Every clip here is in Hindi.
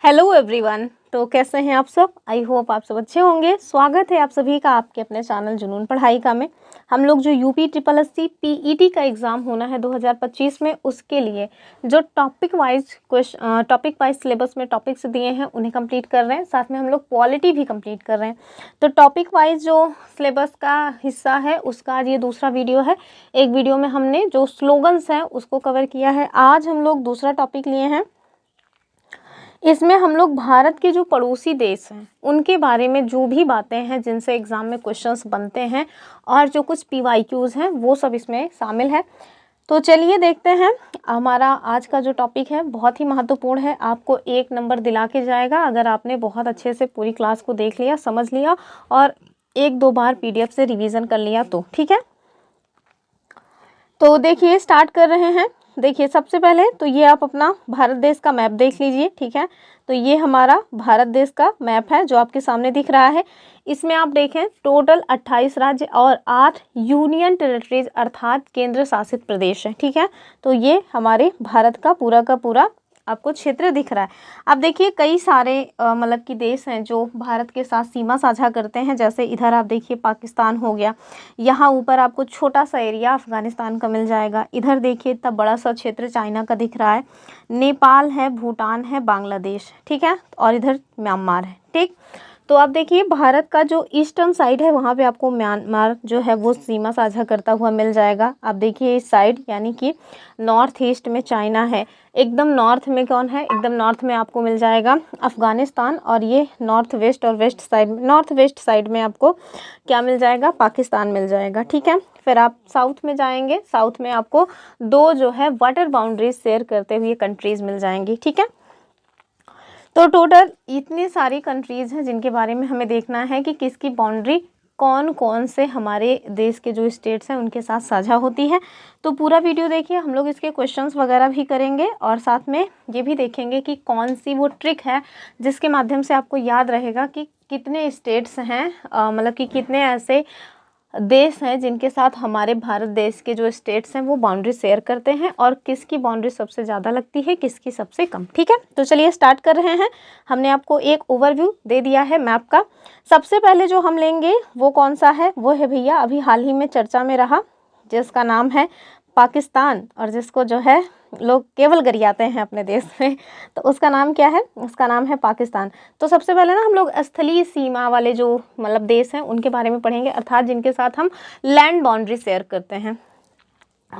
Hello everyone. तो कैसे हैं आप सब? आई होप आप सब अच्छे होंगे। स्वागत है आप सभी का आपके अपने चैनल जुनून पढ़ाई का में। हम लोग जो UP triple S C PET का एग्ज़ाम होना है 2025 में, उसके लिए जो टॉपिक वाइज सिलेबस में टॉपिक्स दिए हैं उन्हें कंप्लीट कर रहे हैं। साथ में हम लोग पॉलिटी भी कंप्लीट कर रहे हैं। तो टॉपिक वाइज जो सिलेबस का हिस्सा है उसका आज ये दूसरा वीडियो है। एक वीडियो में हमने जो स्लोगन्स हैं उसको कवर किया है। आज हम लोग दूसरा टॉपिक लिए हैं। इसमें हम लोग भारत के जो पड़ोसी देश हैं उनके बारे में जो भी बातें हैं जिनसे एग्ज़ाम में क्वेश्चंस बनते हैं और जो कुछ पीवाईक्यूज़ हैं वो सब इसमें शामिल है। तो चलिए देखते हैं। हमारा आज का जो टॉपिक है बहुत ही महत्वपूर्ण है, आपको 1 नंबर दिला के जाएगा अगर आपने बहुत अच्छे से पूरी क्लास को देख लिया, समझ लिया और 1-2 बार पीडीएफ से रिवीजन कर लिया तो ठीक है। तो देखिए स्टार्ट कर रहे हैं। देखिए सबसे पहले तो ये आप अपना भारत देश का मैप देख लीजिए, ठीक है। तो ये हमारा भारत देश का मैप है जो आपके सामने दिख रहा है। इसमें आप देखें टोटल 28 राज्य और 8 यूनियन टेरिटरीज अर्थात केंद्र शासित प्रदेश है, ठीक है। तो ये हमारे भारत का पूरा आपको क्षेत्र दिख रहा है। अब देखिए कई सारे मतलब कि देश हैं जो भारत के साथ सीमा साझा करते हैं। जैसे इधर आप देखिए पाकिस्तान हो गया, यहाँ ऊपर आपको छोटा सा एरिया अफगानिस्तान का मिल जाएगा। इधर देखिए इतना बड़ा सा क्षेत्र चाइना का दिख रहा है। नेपाल है, भूटान है, बांग्लादेश, ठीक है, और इधर म्यांमार है, ठीक। तो आप देखिए भारत का जो ईस्टर्न साइड है वहाँ पे आपको म्यांमार जो है वो सीमा साझा करता हुआ मिल जाएगा। आप देखिए इस साइड यानी कि नॉर्थ ईस्ट में चाइना है। एकदम नॉर्थ में कौन है? एकदम नॉर्थ में आपको मिल जाएगा अफगानिस्तान। और ये नॉर्थ वेस्ट और वेस्ट साइड में, नॉर्थ वेस्ट साइड में आपको क्या मिल जाएगा? पाकिस्तान मिल जाएगा, ठीक है। फिर आप साउथ में जाएंगे, साउथ में आपको 2 जो है वाटर बाउंड्रीज शेयर करते हुए कंट्रीज़ मिल जाएंगी, ठीक है। तो टोटल इतनी सारी कंट्रीज़ हैं जिनके बारे में हमें देखना है कि किसकी बाउंड्री कौन कौन से हमारे देश के जो स्टेट्स हैं उनके साथ साझा होती है। तो पूरा वीडियो देखिए, हम लोग इसके क्वेश्चंस वगैरह भी करेंगे और साथ में ये भी देखेंगे कि कौन सी वो ट्रिक है जिसके माध्यम से आपको याद रहेगा कि कितने स्टेट्स हैं, मतलब कि कितने ऐसे देश हैं जिनके साथ हमारे भारत देश के जो स्टेट्स हैं वो बाउंड्री शेयर करते हैं और किसकी बाउंड्री सबसे ज़्यादा लगती है, किसकी सबसे कम, ठीक है। तो चलिए स्टार्ट कर रहे हैं। हमने आपको एक ओवरव्यू दे दिया है मैप का। सबसे पहले जो हम लेंगे वो कौन सा है? वो है भैया अभी हाल ही में चर्चा में रहा जिसका नाम है पाकिस्तान, और जिसको जो है लोग केवल गरियाते हैं अपने देश में, तो उसका नाम क्या है? उसका नाम है पाकिस्तान। तो सबसे पहले ना हम लोग स्थलीय सीमा वाले जो मतलब देश हैं उनके बारे में पढ़ेंगे, अर्थात जिनके साथ हम लैंड बाउंड्री शेयर करते हैं।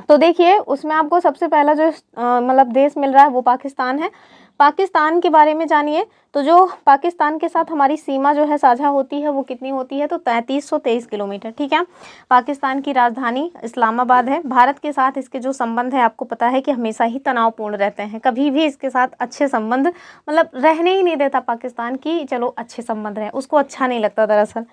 तो देखिए उसमें आपको सबसे पहला जो मतलब देश मिल रहा है वो पाकिस्तान है। पाकिस्तान के बारे में जानिए। तो जो पाकिस्तान के साथ हमारी सीमा जो है साझा होती है वो कितनी होती है? तो 3323 किलोमीटर, ठीक है। पाकिस्तान की राजधानी इस्लामाबाद है। भारत के साथ इसके जो संबंध है आपको पता है कि हमेशा ही तनावपूर्ण रहते हैं, कभी भी इसके साथ अच्छे संबंध मतलब रहने ही नहीं देता पाकिस्तान की चलो अच्छे संबंध रहे, उसको अच्छा नहीं लगता दरअसल।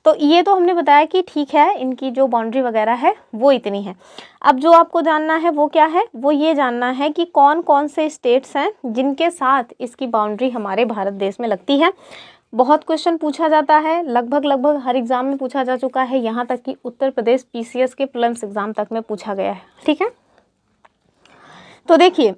तो ये तो हमने बताया कि ठीक है इनकी जो बाउंड्री वगैरह है वो इतनी है। अब जो आपको जानना है वो क्या है? वो ये जानना है कि कौन कौन से स्टेट्स हैं जिनके साथ इसकी बाउंड्री हमारे भारत देश में लगती है। बहुत क्वेश्चन पूछा जाता है, लगभग हर एग्जाम में पूछा जा चुका है, यहाँ तक कि उत्तर प्रदेश पीसीएस के प्रीलिम्स एग्जाम तक में पूछा गया है, ठीक है। तो देखिए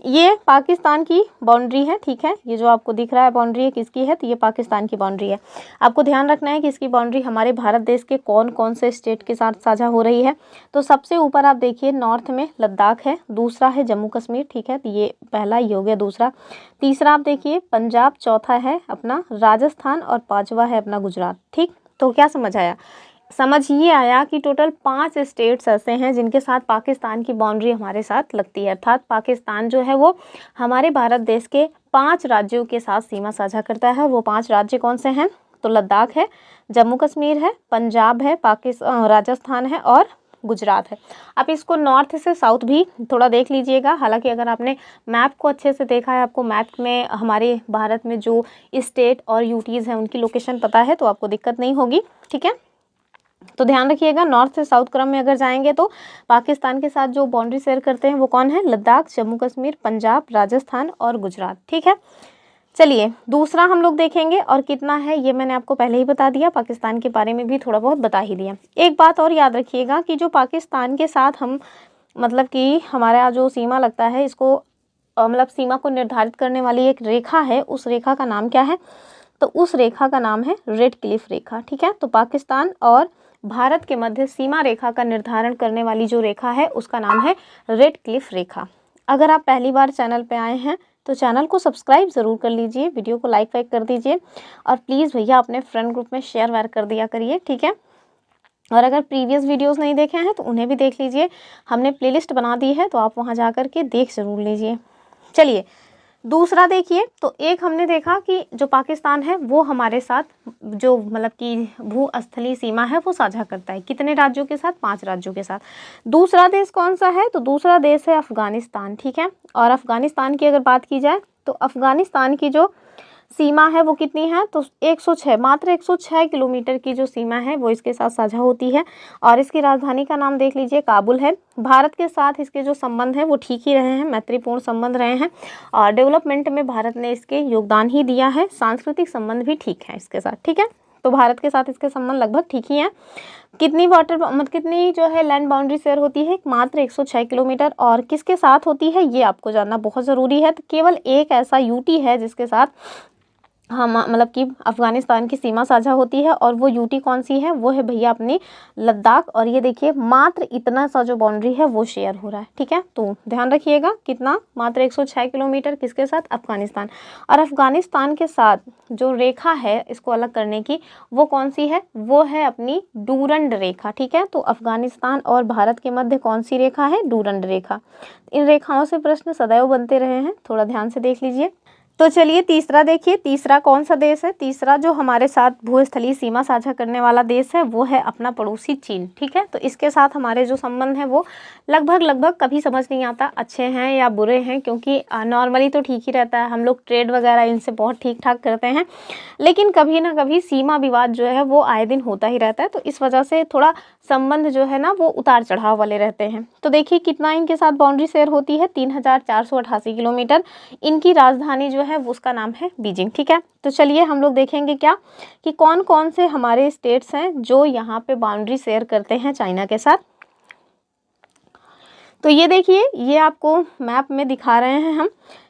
ये पाकिस्तान की बाउंड्री है, ठीक है। ये जो आपको दिख रहा है बाउंड्री है किसकी है? तो ये पाकिस्तान की बाउंड्री है। आपको ध्यान रखना है कि इसकी बाउंड्री हमारे भारत देश के कौन कौन से स्टेट के साथ साझा हो रही है। तो सबसे ऊपर आप देखिए नॉर्थ में लद्दाख है, दूसरा है जम्मू कश्मीर, ठीक है। तो ये पहला ही हो गया। दूसरा, तीसरा आप देखिए पंजाब, चौथा है अपना राजस्थान और 5वां है अपना गुजरात, ठीक। तो क्या समझ आया? समझ ये आया कि टोटल 5 स्टेट्स ऐसे हैं जिनके साथ पाकिस्तान की बाउंड्री हमारे साथ लगती है, अर्थात पाकिस्तान जो है वो हमारे भारत देश के 5 राज्यों के साथ सीमा साझा करता है। वो 5 राज्य कौन से हैं? तो लद्दाख है, जम्मू कश्मीर है, पंजाब है, राजस्थान है और गुजरात है। आप इसको नॉर्थ से साउथ भी थोड़ा देख लीजिएगा। हालांकि अगर आपने मैप को अच्छे से देखा है, आपको मैप में हमारे भारत में जो स्टेट और यूटीज़ हैं उनकी लोकेशन पता है तो आपको दिक्कत नहीं होगी, ठीक है। तो ध्यान रखिएगा नॉर्थ से साउथ क्रम में अगर जाएंगे तो पाकिस्तान के साथ जो बाउंड्री शेयर करते हैं वो कौन है? लद्दाख, जम्मू कश्मीर, पंजाब, राजस्थान और गुजरात, ठीक है। चलिए दूसरा हम लोग देखेंगे और कितना है ये मैंने आपको पहले ही बता दिया, पाकिस्तान के बारे में भी थोड़ा बहुत बता ही दिया। एक बात और याद रखिएगा कि जो पाकिस्तान के साथ हम मतलब कि हमारा जो सीमा लगता है इसको मतलब सीमा को निर्धारित करने वाली एक रेखा है, उस रेखा का नाम क्या है? तो उस रेखा का नाम है रेड क्लिफ रेखा, ठीक है। तो पाकिस्तान और भारत के मध्य सीमा रेखा का निर्धारण करने वाली जो रेखा है उसका नाम है रेड क्लिफ रेखा। अगर आप पहली बार चैनल पे आए हैं तो चैनल को सब्सक्राइब ज़रूर कर लीजिए, वीडियो को लाइक वाइक कर दीजिए और प्लीज़ भैया अपने फ्रेंड ग्रुप में शेयर वेयर कर दिया करिए, ठीक है। और अगर प्रीवियस वीडियोस नहीं देखे हैं तो उन्हें भी देख लीजिए, हमने प्लेलिस्ट बना दी है तो आप वहां जा कर के देख ज़रूर लीजिए। चलिए दूसरा देखिए, तो एक हमने देखा कि जो पाकिस्तान है वो हमारे साथ जो मतलब कि भूस्थलीय सीमा है वो साझा करता है, कितने राज्यों के साथ? 5 राज्यों के साथ। दूसरा देश कौन सा है? तो दूसरा देश है अफ़गानिस्तान, ठीक है। और अफ़गानिस्तान की अगर बात की जाए तो अफ़गानिस्तान की जो सीमा है वो कितनी है? तो 106, मात्र 106 किलोमीटर की जो सीमा है वो इसके साथ साझा होती है। और इसकी राजधानी का नाम देख लीजिए, काबुल है। भारत के साथ इसके जो संबंध हैं वो ठीक ही रहे हैं, मैत्रीपूर्ण संबंध रहे हैं और डेवलपमेंट में भारत ने इसके योगदान ही दिया है। सांस्कृतिक संबंध भी ठीक है इसके साथ, ठीक है। तो भारत के साथ इसके संबंध लगभग ठीक ही हैं। कितनी कितनी जो है लैंड बाउंड्री शेयर होती है? मात्र 106 किलोमीटर। और किसके साथ होती है ये आपको जानना बहुत ज़रूरी है। तो केवल एक ऐसा यूटी है जिसके साथ हम मतलब कि अफ़गानिस्तान की सीमा साझा होती है और वो यूटी कौन सी है? वो है भैया अपनी लद्दाख। और ये देखिए मात्र इतना सा जो बाउंड्री है वो शेयर हो रहा है, ठीक है। तो ध्यान रखिएगा कितना, मात्र 106 किलोमीटर, किसके साथ? अफ़गानिस्तान। और अफ़गानिस्तान के साथ जो रेखा है इसको अलग करने की, वो कौन सी है? वो है अपनी डूरंड रेखा, ठीक है। तो अफ़गानिस्तान और भारत के मध्य कौन सी रेखा है? डूरंड रेखा। इन रेखाओं से प्रश्न सदैव बनते रहे हैं, थोड़ा ध्यान से देख लीजिए। तो चलिए तीसरा देखिए, तीसरा कौन सा देश है? तीसरा जो हमारे साथ भूस्थलीय सीमा साझा करने वाला देश है वो है अपना पड़ोसी चीन, ठीक है। तो इसके साथ हमारे जो संबंध हैं वो लगभग कभी समझ नहीं आता अच्छे हैं या बुरे हैं, क्योंकि नॉर्मली तो ठीक ही रहता है, हम लोग ट्रेड वगैरह इनसे बहुत ठीक ठाक करते हैं, लेकिन कभी ना कभी सीमा विवाद जो है वो आए दिन होता ही रहता है। तो इस वजह से थोड़ा संबंध जो है ना वो उतार चढ़ाव वाले रहते हैं। तो देखिए कितना इनके साथ बाउंड्री शेयर होती है? 3488 किलोमीटर। इनकी राजधानी जो है उसका नाम है बीजिंग, ठीक है। तो चलिए हम लोग देखेंगे क्या कि कौन कौन से हमारे स्टेट्स हैं जो यहाँ पे बाउंड्री शेयर करते हैं चाइना के साथ। तो ये देखिए, ये आपको मैप में दिखा रहे हैं हम।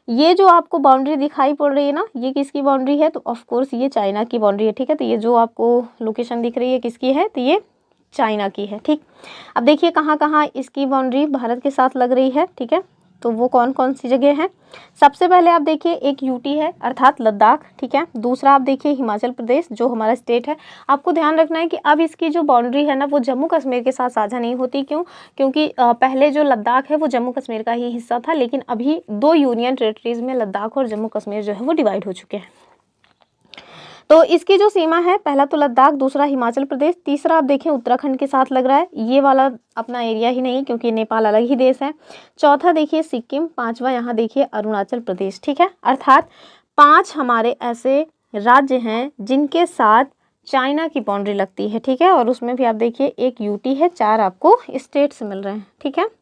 ये जो आपको बाउंड्री दिखाई पड़ रही है ना, ये किसकी बाउंड्री है? तो ऑफ कोर्स ये चाइना की बाउंड्री है, ठीक है। तो ये जो आपको लोकेशन दिख रही है किसकी है? तो ये चाइना की है, ठीक। अब देखिए कहाँ कहाँ इसकी बाउंड्री भारत के साथ लग रही है, ठीक है। तो वो कौन कौन सी जगह है? सबसे पहले आप देखिए एक यूटी है अर्थात लद्दाख, ठीक है। दूसरा आप देखिए हिमाचल प्रदेश जो हमारा स्टेट है। आपको ध्यान रखना है कि अब इसकी जो बाउंड्री है ना वो जम्मू कश्मीर के साथ साझा नहीं होती। क्यों? क्योंकि पहले जो लद्दाख है वो जम्मू कश्मीर का ही हिस्सा था, लेकिन अभी 2 यूनियन टेरिटरीज में लद्दाख और जम्मू कश्मीर जो है वो डिवाइड हो चुके हैं। तो इसकी जो सीमा है, पहला तो लद्दाख, दूसरा हिमाचल प्रदेश, तीसरा आप देखें उत्तराखंड के साथ लग रहा है, ये वाला अपना एरिया ही नहीं क्योंकि नेपाल अलग ही देश है। चौथा देखिए सिक्किम, पांचवा यहाँ देखिए अरुणाचल प्रदेश, ठीक है। अर्थात 5 हमारे ऐसे राज्य हैं जिनके साथ चाइना की बाउंड्री लगती है, ठीक है। और उसमें भी आप देखिए एक यूटी है, 4 आपको स्टेट्स मिल रहे हैं, ठीक है।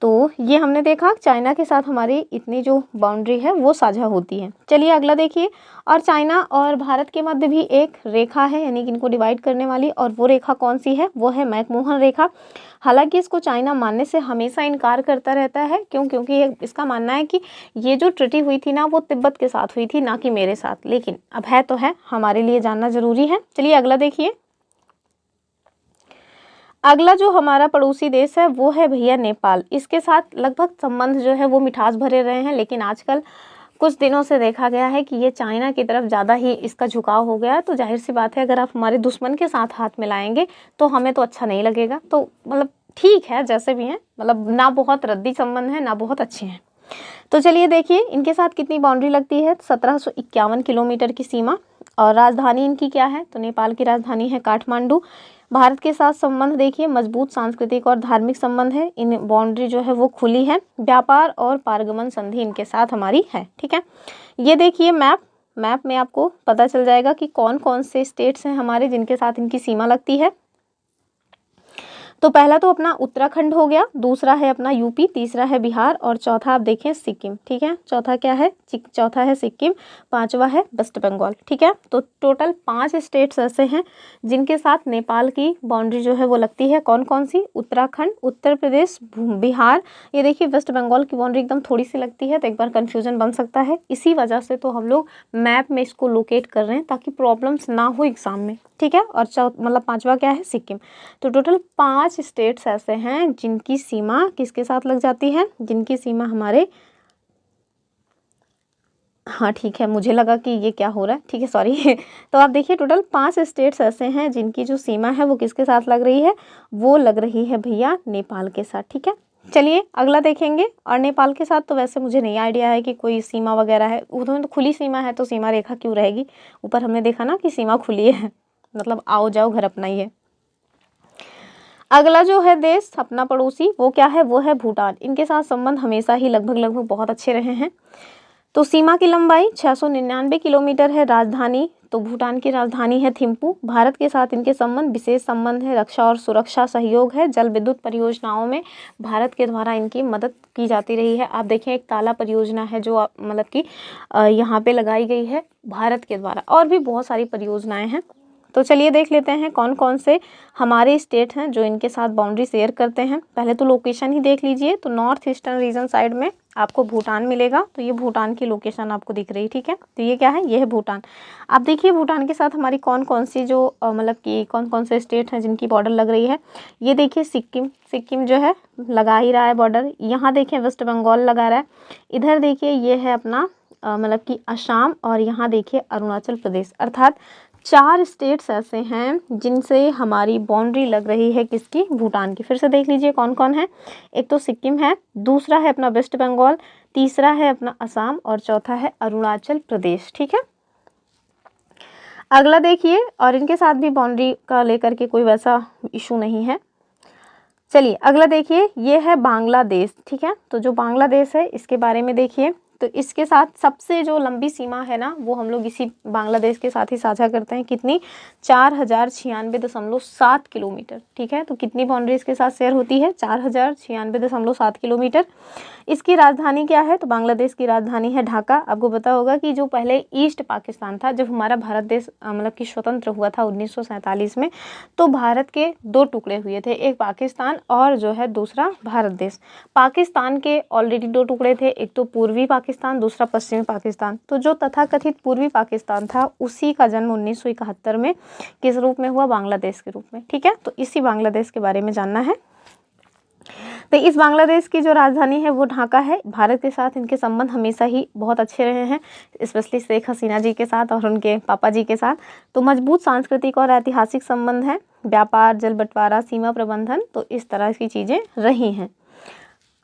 तो ये हमने देखा चाइना के साथ हमारी इतनी जो बाउंड्री है वो साझा होती है। चलिए अगला देखिए, और चाइना और भारत के मध्य भी एक रेखा है, यानी कि इनको डिवाइड करने वाली, और वो रेखा कौन सी है? वो है मैकमोहन रेखा। हालांकि इसको चाइना मानने से हमेशा इनकार करता रहता है। क्यों? क्योंकि इसका मानना है कि ये जो ट्रीटी हुई थी ना वो तिब्बत के साथ हुई थी, ना कि मेरे साथ। लेकिन अब है तो है, हमारे लिए जानना जरूरी है। चलिए अगला देखिए, अगला जो हमारा पड़ोसी देश है वो है भैया नेपाल। इसके साथ लगभग संबंध जो है वो मिठास भरे रहे हैं, लेकिन आजकल कुछ दिनों से देखा गया है कि ये चाइना की तरफ ज़्यादा ही इसका झुकाव हो गया है। तो जाहिर सी बात है, अगर आप हमारे दुश्मन के साथ हाथ मिलाएंगे तो हमें तो अच्छा नहीं लगेगा। तो मतलब ठीक है जैसे भी हैं, मतलब ना बहुत रद्दी संबंध है ना बहुत अच्छे हैं। तो चलिए देखिए इनके साथ कितनी बाउंड्री लगती है। 1751 किलोमीटर की सीमा। और राजधानी इनकी क्या है? तो नेपाल की राजधानी है काठमांडू। भारत के साथ संबंध देखिए मजबूत सांस्कृतिक और धार्मिक संबंध है। इन बाउंड्री जो है वो खुली है। व्यापार और पारगमन संधि इनके साथ हमारी है, ठीक है। ये देखिए मैप में आपको पता चल जाएगा कि कौन कौन से स्टेट्स हैं हमारे जिनके साथ इनकी सीमा लगती है। तो पहला तो अपना उत्तराखंड हो गया, दूसरा है अपना यूपी, तीसरा है बिहार और चौथा आप देखें सिक्किम। ठीक है, चौथा क्या है? चौथा है सिक्किम, पांचवा है वेस्ट बंगाल। ठीक है, तो टोटल 5 स्टेट्स ऐसे हैं जिनके साथ नेपाल की बाउंड्री जो है वो लगती है। कौन कौन सी? उत्तराखंड, उत्तर प्रदेश, बिहार। ये देखिए वेस्ट बंगाल की बाउंड्री एकदम थोड़ी सी लगती है, तो एक बार कन्फ्यूजन बन सकता है। इसी वजह से तो हम लोग मैप में इसको लोकेट कर रहे हैं ताकि प्रॉब्लम्स ना हो एग्जाम में। ठीक है, और मतलब पांचवा क्या है? सिक्किम। तो टोटल 5 स्टेट्स ऐसे हैं जिनकी सीमा किसके साथ लग जाती है? जिनकी सीमा हमारे, हाँ ठीक है, मुझे लगा कि ये क्या हो रहा है। ठीक है, सॉरी। तो आप देखिए टोटल 5 स्टेट्स ऐसे हैं जिनकी जो सीमा है वो किसके साथ लग रही है? वो लग रही है भैया नेपाल के साथ। ठीक है, चलिए अगला देखेंगे। और नेपाल के साथ तो वैसे मुझे नहीं आइडिया है कि कोई सीमा वगैरह है, उधर तो खुली सीमा है, तो सीमा रेखा क्यों रहेगी? ऊपर हमने देखा ना कि सीमा खुली है, मतलब आओ जाओ घर अपना ही है। अगला जो है देश अपना पड़ोसी, वो क्या है? वो है भूटान। इनके साथ संबंध हमेशा ही लगभग बहुत अच्छे रहे हैं। तो सीमा की लंबाई 699 किलोमीटर है। राजधानी, तो भूटान की राजधानी है थिम्पू। भारत के साथ इनके संबंध विशेष संबंध है, रक्षा और सुरक्षा सहयोग है। जल विद्युत परियोजनाओं में भारत के द्वारा इनकी मदद की जाती रही है। आप देखें एक ताला परियोजना है जो मतलब कि यहाँ पे लगाई गई है भारत के द्वारा, और भी बहुत सारी परियोजनाएं हैं। तो चलिए देख लेते हैं कौन कौन से हमारे स्टेट हैं जो इनके साथ बाउंड्री शेयर करते हैं। पहले तो लोकेशन ही देख लीजिए, तो नॉर्थ ईस्टर्न रीजन साइड में आपको भूटान मिलेगा। तो ये भूटान की लोकेशन आपको दिख रही है। ठीक है, तो ये क्या है? ये है भूटान। आप देखिए भूटान के साथ हमारी कौन कौन सी जो मतलब कि कौन कौन से स्टेट हैं जिनकी बॉर्डर लग रही है। ये देखिए सिक्किम, सिक्किम जो है लगा ही रहा है बॉर्डर। यहाँ देखिए वेस्ट बंगाल लगा रहा है। इधर देखिए ये है अपना मतलब कि असम, और यहाँ देखिए अरुणाचल प्रदेश। अर्थात 4 स्टेट्स ऐसे हैं जिनसे हमारी बाउंड्री लग रही है किसकी? भूटान की। फिर से देख लीजिए कौन कौन है। एक तो सिक्किम है, दूसरा है अपना वेस्ट बंगाल, तीसरा है अपना असम और चौथा है अरुणाचल प्रदेश। ठीक है, अगला देखिए, और इनके साथ भी बाउंड्री का लेकर के कोई वैसा इशू नहीं है। चलिए अगला देखिए, ये है बांग्लादेश। ठीक है, तो जो बांग्लादेश है इसके बारे में देखिए, तो इसके साथ सबसे जो लंबी सीमा है ना वो हम लोग इसी बांग्लादेश के साथ ही साझा करते हैं। कितनी? 4096.7 किलोमीटर। ठीक है, तो कितनी बाउंड्री इसके साथ शेयर होती है? 4096.7 किलोमीटर। इसकी राजधानी क्या है? तो बांग्लादेश की राजधानी है ढाका। आपको पता होगा कि जो पहले ईस्ट पाकिस्तान था, जब हमारा भारत देश मतलब कि स्वतंत्र हुआ था 1947 में, तो भारत के 2 टुकड़े हुए थे, एक पाकिस्तान और जो है दूसरा भारत देश। पाकिस्तान के ऑलरेडी 2 टुकड़े थे, एक तो पूर्वी पाकिस्तान, दूसरा पश्चिमी पाकिस्तान। तो जो तथाकथित पूर्वी पाकिस्तान था उसी का जन्म 1971 में किस रूप में हुआ? बांग्लादेश के रूप में। ठीक है, तो इसी बांग्लादेश के बारे में जानना है। तो इस बांग्लादेश की जो राजधानी है वो ढाका है। भारत के साथ इनके संबंध हमेशा ही बहुत अच्छे रहे हैं, स्पेशली शेख हसीना जी के साथ और उनके पापा जी के साथ। तो मजबूत सांस्कृतिक और ऐतिहासिक संबंध है, व्यापार, जल बंटवारा, सीमा प्रबंधन, तो इस तरह की चीज़ें रही हैं।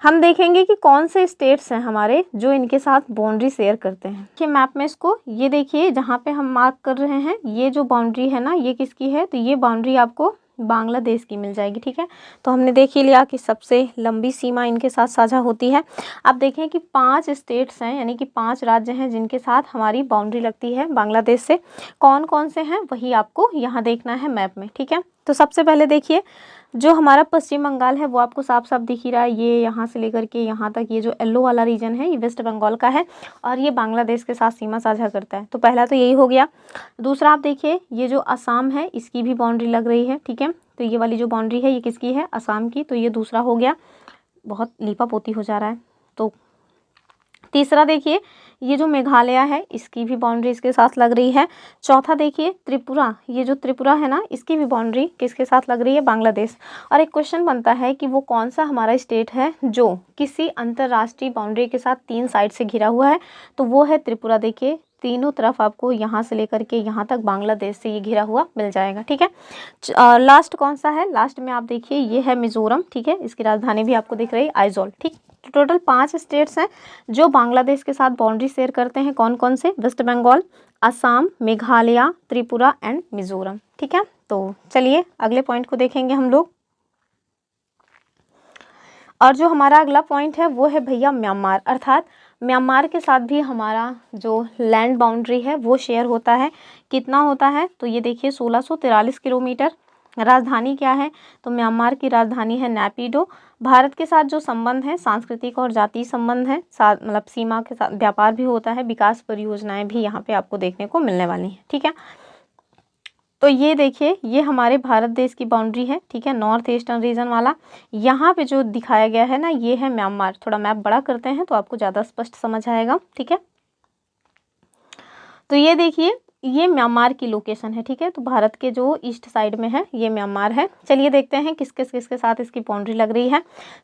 हम देखेंगे कि कौन से स्टेट्स हैं हमारे जो इनके साथ बाउंड्री शेयर करते हैं। देखिए मैप में इसको, ये देखिए जहाँ पे हम मार्क कर रहे हैं, ये जो बाउंड्री है ना ये किसकी है? तो ये बाउंड्री आपको बांग्लादेश की मिल जाएगी। ठीक है, तो हमने देख ही लिया कि सबसे लंबी सीमा इनके साथ साझा होती है। अब देखें कि 5 स्टेट्स हैं, यानी कि 5 राज्य हैं जिनके साथ हमारी बाउंड्री लगती है बांग्लादेश से। कौन कौन से हैं वही आपको यहाँ देखना है मैप में। ठीक है, तो सबसे पहले देखिए जो हमारा पश्चिम बंगाल है वो आपको साफ साफ दिख ही रहा है। ये यहाँ से लेकर के यहाँ तक ये जो येलो वाला रीजन है ये वेस्ट बंगाल का है, और ये बांग्लादेश के साथ सीमा साझा करता है। तो पहला तो यही हो गया। दूसरा आप देखिए ये जो असम है इसकी भी बाउंड्री लग रही है। ठीक है, तो ये वाली जो बाउंड्री है ये किसकी है? असम की। तो ये दूसरा हो गया, बहुत लीपापोती हो जा रहा है। तो तीसरा देखिए ये जो मेघालय है इसकी भी बाउंड्री इसके साथ लग रही है। चौथा देखिए त्रिपुरा, ये जो त्रिपुरा है ना इसकी भी बाउंड्री किसके साथ लग रही है? बांग्लादेश। और एक क्वेश्चन बनता है कि वो कौन सा हमारा स्टेट है जो किसी अंतर्राष्ट्रीय बाउंड्री के साथ 3 साइड से घिरा हुआ है? तो वो है त्रिपुरा। देखिए तीनों तरफ आपको यहाँ से लेकर के यहाँ तक बांग्लादेश से ये घिरा हुआ मिल जाएगा। ठीक है, लास्ट कौन सा है? लास्ट में आप देखिए ये है मिजोरम। ठीक है, इसकी राजधानी भी आपको दिख रही है आइजोल। ठीक, टोटल 5 स्टेट्स हैं जो बांग्लादेश के साथ बाउंड्री शेयर करते हैं। कौन कौन से? वेस्ट बंगाल, असम, मेघालय, त्रिपुरा एंड मिजोरम। ठीक है, तो चलिए अगले पॉइंट को देखेंगे हम लोग। और जो हमारा अगला पॉइंट है वो है भैया म्यांमार। अर्थात म्यांमार के साथ भी हमारा जो लैंड बाउंड्री है वो शेयर होता है। कितना होता है? तो ये देखिए 1643 किलोमीटर। राजधानी क्या है, तो म्यांमार की राजधानी है नैपिडो। भारत के साथ जो संबंध है सांस्कृतिक और जातीय संबंध है, साथ मतलब सीमा के साथ व्यापार भी होता है, विकास परियोजनाएं भी यहाँ पे आपको देखने को मिलने वाली हैं। ठीक है, तो ये देखिए ये हमारे भारत देश की बाउंड्री है। ठीक है, नॉर्थ ईस्टर्न रीजन वाला यहाँ पे जो दिखाया गया है ना, ये है म्यांमार। थोड़ा मैप बड़ा करते हैं तो आपको ज़्यादा स्पष्ट समझ आएगा। ठीक है, तो ये देखिए ये म्यांमार की लोकेशन है। ठीक है, तो भारत के जो ईस्ट साइड में है ये म्यांमार है। चलिए देखते हैं किसके साथ इसकी बाउंड्री लग रही है।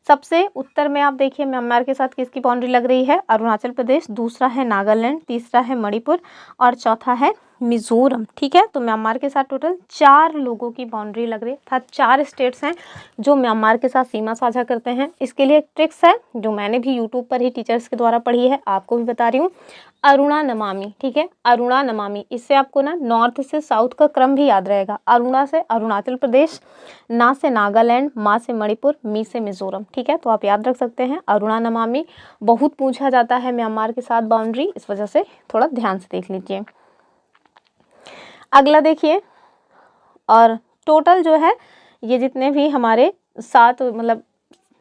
सबसे उत्तर में आप देखिए म्यांमार के साथ किसकी बाउंड्री लग रही है, अरुणाचल प्रदेश, दूसरा है नागालैंड, तीसरा है मणिपुर और चौथा है मिजोरम। ठीक है, तो म्यांमार के साथ टोटल 4 लोगों की बाउंड्री लग रही है, अर्थात 4 स्टेट्स हैं जो म्यांमार के साथ सीमा साझा करते हैं। इसके लिए एक ट्रिक्स है जो मैंने भी यूट्यूब पर ही टीचर्स के द्वारा पढ़ी है, आपको भी बता रही हूँ, अरुणा नमामि। ठीक है, अरुणा नमामि, इससे आपको ना नॉर्थ से साउथ का क्रम भी याद रहेगा। अरुणा से अरुणाचल प्रदेश, ना से नागालैंड, मा से मणिपुर, मी से मिजोरम। ठीक है, तो आप याद रख सकते हैं अरुणा नमामि। बहुत पूछा जाता है म्यांमार के साथ बाउंड्री, इस वजह से थोड़ा ध्यान से देख लीजिए। अगला देखिए, और टोटल जो है ये जितने भी हमारे 7 मतलब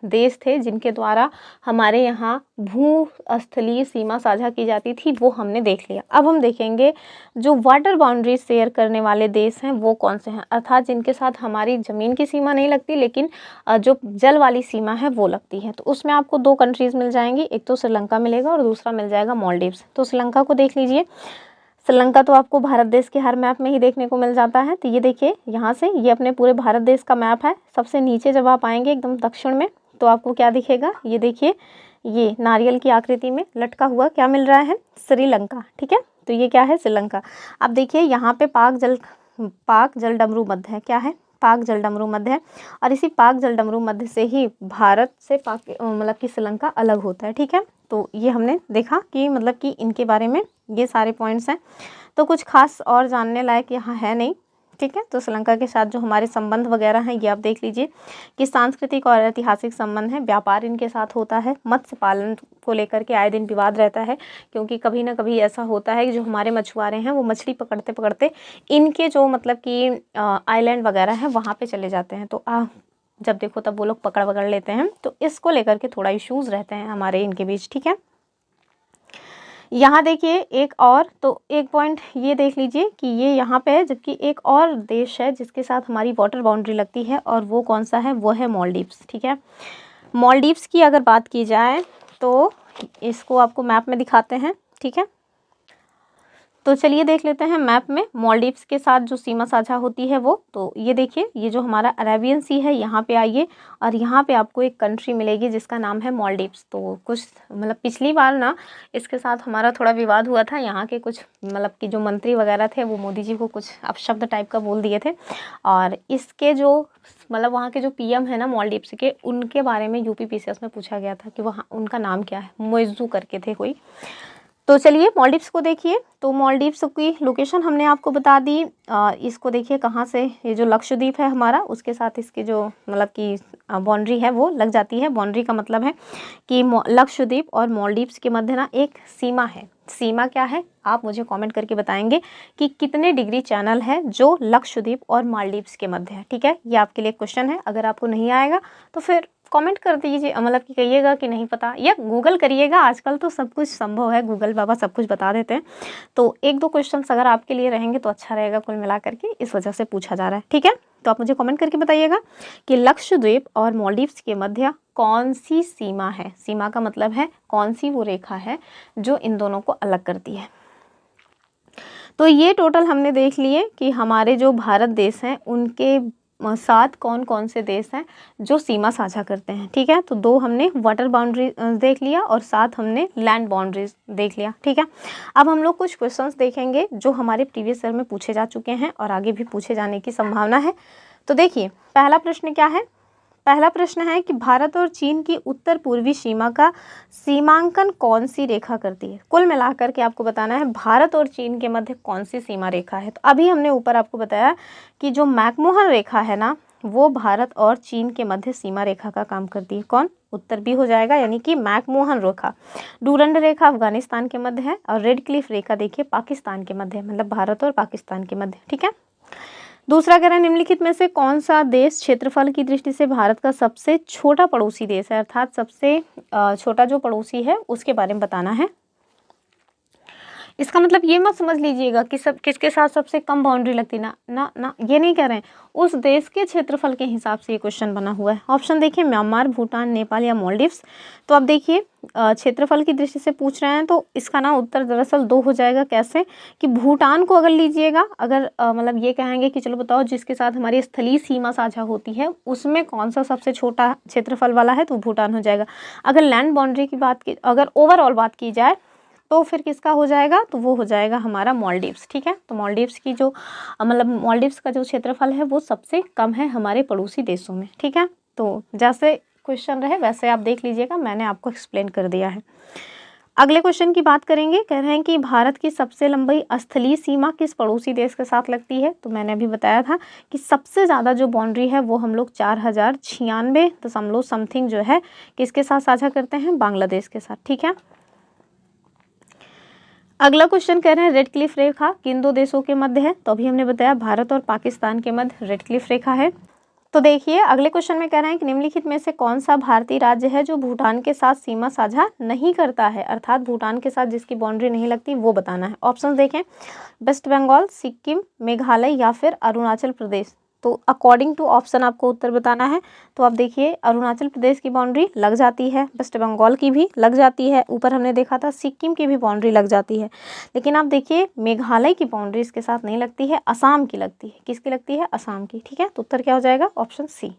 देश थे जिनके द्वारा हमारे यहाँ भू स्थलीय सीमा साझा की जाती थी वो हमने देख लिया। अब हम देखेंगे जो वाटर बाउंड्री शेयर करने वाले देश हैं वो कौन से हैं, अर्थात जिनके साथ हमारी ज़मीन की सीमा नहीं लगती लेकिन जो जल वाली सीमा है वो लगती है। तो उसमें आपको 2 कंट्रीज़ मिल जाएंगी, एक तो श्रीलंका मिलेगा और दूसरा मिल जाएगा मालदीव्स। तो श्रीलंका को देख लीजिए। श्रीलंका तो आपको भारत देश के हर मैप में ही देखने को मिल जाता है। तो ये देखिए यहाँ से ये अपने पूरे भारत देश का मैप है। सबसे नीचे जब आप आएंगे एकदम दक्षिण में तो आपको क्या दिखेगा, ये देखिए ये नारियल की आकृति में लटका हुआ क्या मिल रहा है, श्रीलंका। ठीक है, तो ये क्या है, श्रीलंका। अब देखिए यहाँ पे पाक जल डमरू मध्य है, क्या है, पाक जल डमरू मध्य है। और इसी पाक जल डमरू मध्य से ही भारत से मतलब कि श्रीलंका अलग होता है। ठीक है, तो ये हमने देखा कि मतलब कि इनके बारे में ये सारे पॉइंट्स हैं, तो कुछ खास और जानने लायक यहाँ है नहीं। ठीक है, तो श्रीलंका के साथ जो हमारे संबंध वगैरह हैं ये आप देख लीजिए कि सांस्कृतिक और ऐतिहासिक संबंध है, व्यापार इनके साथ होता है, मत्स्य पालन को लेकर के आए दिन विवाद रहता है, क्योंकि कभी ना कभी ऐसा होता है कि जो हमारे मछुआरे हैं वो मछली पकड़ते पकड़ते इनके जो मतलब कि आइलैंड वगैरह है वहाँ पे चले जाते हैं, तो जब देखो तब वो लोग पकड़ लेते हैं, तो इसको लेकर के थोड़ा इश्यूज़ रहते हैं हमारे इनके बीच। ठीक है, यहाँ देखिए एक और, तो एक पॉइंट ये देख लीजिए कि ये यहाँ पे है, जबकि एक और देश है जिसके साथ हमारी वाटर बाउंड्री लगती है और वो कौन सा है, वो है मालदीव्स। ठीक है, मालदीव्स की अगर बात की जाए तो इसको आपको मैप में दिखाते हैं। ठीक है, तो चलिए देख लेते हैं मैप में मालदीव्स के साथ जो सीमा साझा होती है वो। तो ये देखिए ये जो हमारा अरेबियन सी है यहाँ पे आइए और यहाँ पे आपको एक कंट्री मिलेगी जिसका नाम है मालदीव्स। तो कुछ मतलब पिछली बार ना इसके साथ हमारा थोड़ा विवाद हुआ था, यहाँ के कुछ मतलब कि जो मंत्री वगैरह थे वो मोदी जी को कुछ अपशब्द टाइप का बोल दिए थे, और इसके जो मतलब वहाँ के जो पीएम है ना मालदीव्स के, उनके बारे में यूपीपीसीएस में पूछा गया था कि वहाँ उनका नाम क्या है, मोइज़ू करके थे कोई। तो चलिए मालदीव्स को देखिए, तो मालदीव्स की लोकेशन हमने आपको बता दी। इसको देखिए कहाँ से, ये जो लक्षद्वीप है हमारा उसके साथ इसकी जो मतलब कि बाउंड्री है वो लग जाती है। बाउंड्री का मतलब है कि लक्षद्वीप और मालदीव्स के मध्य ना एक सीमा है। सीमा क्या है आप मुझे कमेंट करके बताएंगे कि कितने डिग्री चैनल है जो लक्षद्वीप और मालदीव्स के मध्य है। ठीक है, ये आपके लिए क्वेश्चन है, अगर आपको नहीं आएगा तो फिर कमेंट कर दीजिए, मतलब कि कहिएगा कि नहीं पता, या गूगल करिएगा, आजकल तो सब कुछ संभव है, गूगल बाबा सब कुछ बता देते हैं। तो 1-2 क्वेश्चंस अगर आपके लिए रहेंगे तो अच्छा रहेगा कुल मिला करके, इस वजह से पूछा जा रहा है। ठीक है, तो आप मुझे कमेंट करके बताइएगा कि लक्षद्वीप और मालदीव्स के मध्य कौन सी सीमा है। सीमा का मतलब है कौन सी वो रेखा है जो इन दोनों को अलग करती है। तो ये टोटल हमने देख लिए कि हमारे जो भारत देश हैं उनके साथ कौन कौन से देश हैं जो सीमा साझा करते हैं। ठीक है, तो 2 हमने वाटर बाउंड्री देख लिया और 7 हमने लैंड बाउंड्रीज देख लिया। ठीक है, अब हम लोग कुछ क्वेश्चंस देखेंगे जो हमारे प्रीवियस ईयर में पूछे जा चुके हैं और आगे भी पूछे जाने की संभावना है। तो देखिए पहला प्रश्न क्या है, पहला प्रश्न है कि भारत और चीन की उत्तर पूर्वी सीमा का सीमांकन कौन सी रेखा करती है। कुल मिलाकर के आपको बताना है भारत और चीन के मध्य कौन सी सीमा रेखा है। तो अभी हमने ऊपर आपको बताया कि जो मैकमोहन रेखा है ना वो भारत और चीन के मध्य सीमा रेखा का काम करती है। कौन, उत्तर भी हो जाएगा, यानी कि मैकमोहन रेखा। डूरंड रेखा अफगानिस्तान के मध्य है और रेड क्लिफ रेखा देखिए पाकिस्तान के मध्य है, मतलब भारत और पाकिस्तान के मध्य। ठीक है, दूसरा कह रहा है निम्नलिखित में से कौन सा देश क्षेत्रफल की दृष्टि से भारत का सबसे छोटा पड़ोसी देश है, अर्थात सबसे छोटा जो पड़ोसी है उसके बारे में बताना है। इसका मतलब ये मत समझ लीजिएगा कि सब किसके साथ सबसे कम बाउंड्री लगती, ना ना ना, ये नहीं कह रहे हैं, उस देश के क्षेत्रफल के हिसाब से ये क्वेश्चन बना हुआ है। ऑप्शन देखिए म्यांमार, भूटान, नेपाल या मालदीव्स। तो अब देखिए क्षेत्रफल की दृष्टि से पूछ रहे हैं तो इसका ना उत्तर दरअसल 2 हो जाएगा। कैसे कि भूटान को अगर लीजिएगा, अगर मतलब ये कहेंगे कि चलो बताओ जिसके साथ हमारी स्थलीय सीमा साझा होती है उसमें कौन सा सबसे छोटा क्षेत्रफल वाला है, तो भूटान हो जाएगा। अगर लैंड बाउंड्री की बात की, अगर ओवरऑल बात की जाए तो फिर किसका हो जाएगा, तो वो हो जाएगा हमारा मालदीव्स। ठीक है, तो मालदीव्स की जो मतलब मालदीव्स का जो क्षेत्रफल है वो सबसे कम है हमारे पड़ोसी देशों में। ठीक है, तो जैसे क्वेश्चन रहे वैसे आप देख लीजिएगा, मैंने आपको एक्सप्लेन कर दिया है। अगले क्वेश्चन की बात करेंगे। कह रहे हैं कि भारत की सबसे लंबी स्थलीय सीमा किस पड़ोसी देश के साथ लगती है, तो मैंने अभी बताया था कि सबसे ज़्यादा जो बाउंड्री है वो हम लोग 4096 समथिंग जो है किसके साथ साझा करते हैं, बांग्लादेश के साथ। ठीक है, अगला क्वेश्चन कह रहे हैं रेड क्लिफ रेखा किन 2 देशों के मध्य है, तो अभी हमने बताया भारत और पाकिस्तान के मध्य रेड क्लिफ रेखा है। तो देखिए अगले क्वेश्चन में कह रहे हैं कि निम्नलिखित में से कौन सा भारतीय राज्य है जो भूटान के साथ सीमा साझा नहीं करता है, अर्थात भूटान के साथ जिसकी बाउंड्री नहीं लगती वो बताना है। ऑप्शन देखें वेस्ट बंगाल, सिक्किम, मेघालय या फिर अरुणाचल प्रदेश। तो अकॉर्डिंग टू ऑप्शन आपको उत्तर बताना है। तो आप देखिए अरुणाचल प्रदेश की बाउंड्री लग जाती है, वेस्ट बंगाल की भी लग जाती है, ऊपर हमने देखा था सिक्किम की भी बाउंड्री लग जाती है, लेकिन आप देखिए मेघालय की बाउंड्री इसके साथ नहीं लगती है, असम की लगती है। किसकी लगती है, असम की। ठीक है, तो उत्तर क्या हो जाएगा, ऑप्शन सी।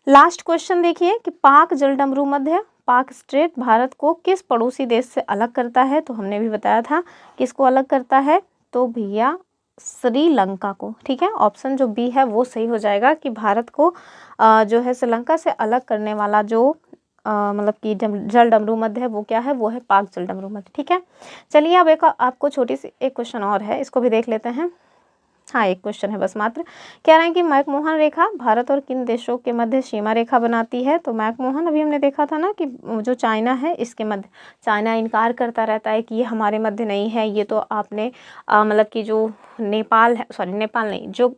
लास्ट क्वेश्चन देखिए कि पाक जलडमरू मध्य पाक स्ट्रेट भारत को किस पड़ोसी देश से अलग करता है, तो हमने भी बताया था किसको अलग करता है, तो भैया श्रीलंका को। ठीक है, ऑप्शन जो बी है वो सही हो जाएगा कि भारत को जो है श्रीलंका से अलग करने वाला जो मतलब कि जल डमरू मध्य है वो क्या है, वो है पाक जल डमरू मध्य। ठीक है, चलिए अब एक आपको छोटी सी एक क्वेश्चन और है, इसको भी देख लेते हैं। हाँ, एक क्वेश्चन है बस मात्र। कह रहे हैं कि मैकमोहन रेखा भारत और किन देशों के मध्य सीमा रेखा बनाती है, तो मैकमोहन अभी हमने देखा था ना कि जो चाइना है इसके मध्य, चाइना इनकार करता रहता है कि ये हमारे मध्य नहीं है, ये तो आपने मतलब कि जो नेपाल है, सॉरी नेपाल नहीं, जो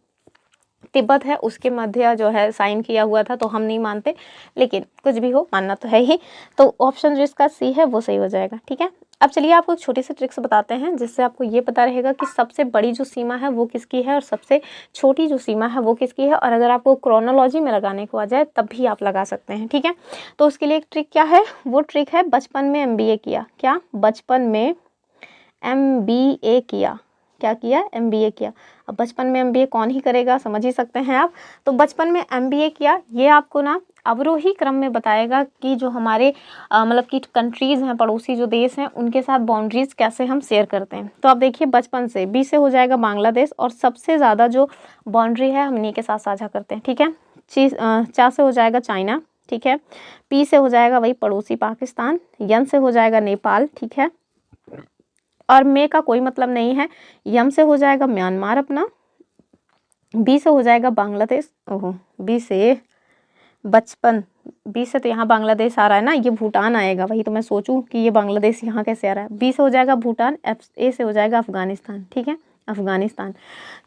तिब्बत है उसके मध्य जो है साइन किया हुआ था, तो हम नहीं मानते, लेकिन कुछ भी हो मानना तो है ही। तो ऑप्शन जो इसका सी है वो सही हो जाएगा। ठीक है, अब चलिए आपको एक छोटी सी ट्रिक्स बताते हैं जिससे आपको ये पता रहेगा कि सबसे बड़ी जो सीमा है वो किसकी है और सबसे छोटी जो सीमा है वो किसकी है, और अगर आपको क्रोनोलॉजी में लगाने को आ जाए तब भी आप लगा सकते हैं। ठीक है, तो उसके लिए एक ट्रिक क्या है, वो ट्रिक है बचपन में MBA किया। क्या, बचपन में MBA किया, क्या किया, MBA किया। अब बचपन में MBA कौन ही करेगा, समझ ही सकते हैं आप। तो बचपन में MBA किया, ये आपको ना अवरोही क्रम में बताएगा कि जो हमारे मतलब कि कंट्रीज़ हैं, पड़ोसी जो देश हैं, उनके साथ बाउंड्रीज कैसे हम शेयर करते हैं। तो आप देखिए बचपन से बी से हो जाएगा बांग्लादेश, और सबसे ज़्यादा जो बाउंड्री है हम इन्हीं के साथ साझा करते हैं। ठीक है, चा से हो जाएगा चाइना। ठीक है, पी से हो जाएगा वही पड़ोसी पाकिस्तान, यन से हो जाएगा नेपाल। ठीक है, और मे का कोई मतलब नहीं है, यम से हो जाएगा म्यांमार अपना, बी से हो जाएगा बांग्लादेश। ओहो, बी से बचपन, बी से तो यहाँ बांग्लादेश आ रहा है ना, ये भूटान आएगा, वही तो मैं सोचूं कि ये बांग्लादेश यहाँ कैसे आ रहा है। बी से हो जाएगा भूटान, ए से हो जाएगा अफगानिस्तान। ठीक है, अफगानिस्तान।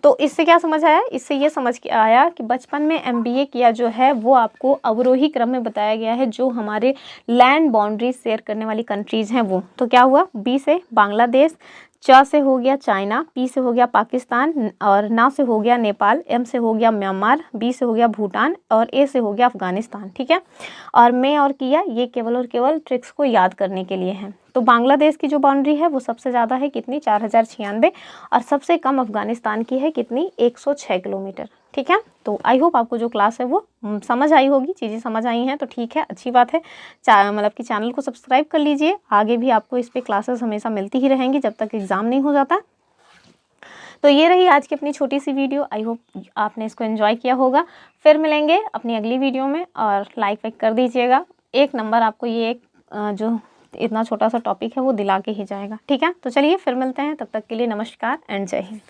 तो इससे क्या समझ आया, इससे ये समझ के आया कि बचपन में MBA किया जो है वो आपको अवरोही क्रम में बताया गया है, जो हमारे लैंड बाउंड्री शेयर करने वाली कंट्रीज़ हैं वो। तो क्या हुआ, बी से बांग्लादेश, च से हो गया चाइना, पी से हो गया पाकिस्तान, और ना से हो गया नेपाल, एम से हो गया म्यांमार, बी से हो गया भूटान, और ए से हो गया अफगानिस्तान। ठीक है, और मैं और किया ये केवल और केवल ट्रिक्स को याद करने के लिए हैं। तो बांग्लादेश की जो बाउंड्री है वो सबसे ज़्यादा है कितनी, 4096, और सबसे कम अफगानिस्तान की है कितनी, 106 किलोमीटर। ठीक है, तो आई होप आपको जो क्लास है वो समझ आई होगी, चीज़ें समझ आई हैं तो ठीक है, अच्छी बात है। मतलब कि चैनल को सब्सक्राइब कर लीजिए, आगे भी आपको इस पर क्लासेस हमेशा मिलती ही रहेंगी जब तक एग्ज़ाम नहीं हो जाता। तो ये रही आज की अपनी छोटी सी वीडियो, आई होप आपने इसको एंजॉय किया होगा। फिर मिलेंगे अपनी अगली वीडियो में, और लाइक वाइक कर दीजिएगा। एक नंबर आपको ये एक जो इतना छोटा सा टॉपिक है वो दिला के ही जाएगा। ठीक है, तो चलिए फिर मिलते हैं, तब तक के लिए नमस्कार एंड जय हिंद।